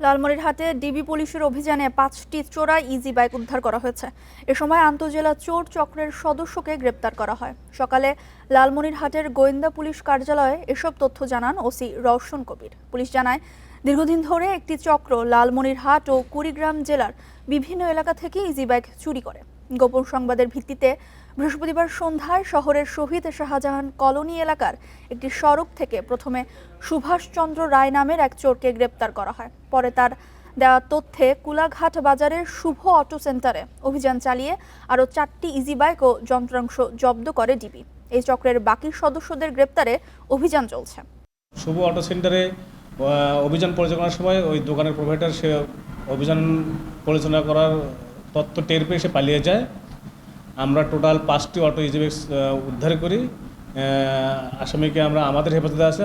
লালমনিরহাটে DB পুলিশের অভিযানে ৫টি চোরা ইজি বাইক উদ্ধার করা হয়েছে। এ সময় আন্তজেলা চোর চক্রের সদস্যকে গ্রেপ্তার করা হয়। সকালে লালমনিরহাটের গোয়েন্দা পুলিশ কার্যালয়ে এসব তথ্য জানান ওসি রওশন কবির। পুলিশ জানায়, দীর্ঘদিন ধরে একটি চক্র লালমনিরহাট ও কুড়িগ্রাম জেলার বিভিন্ন এলাকা থেকে ইজি বাইক চুরি করে। গোপন সংবাদের ভিত্তিতে বৃহস্পতিবার সন্ধ্যায় শহরের শহীদ শাহজাহান কলোনি এলাকার একটি সড়ক থেকে প্রথমে সুভাষচন্দ্র রায় নামের এক চোরকে গ্রেপ্তার করা হয়। পরে তার দেওয়া তথ্যে কুলাঘাট বাজারের শুভ অটো সেন্টারে অভিযান চালিয়ে আরও 4টি ইজি বাইক ও যন্ত্রাংশ জব্দ করে ডিবি। এই চক্রের বাকি সদস্যদের গ্রেপ্তারে অভিযান চলছে। শুভ অটো সেন্টারে অভিযান পরিচালনার সময় ওই দোকানের প্রোভাইডার সে অভিযান পরিচালনা করার তথ্য টের পেয়ে সে পালিয়ে যায়। আমরা টোটাল 5টি অটো ইজি বাইক উদ্ধার করি। আসামিকে আমরা আমাদের হেফাজতে আছে।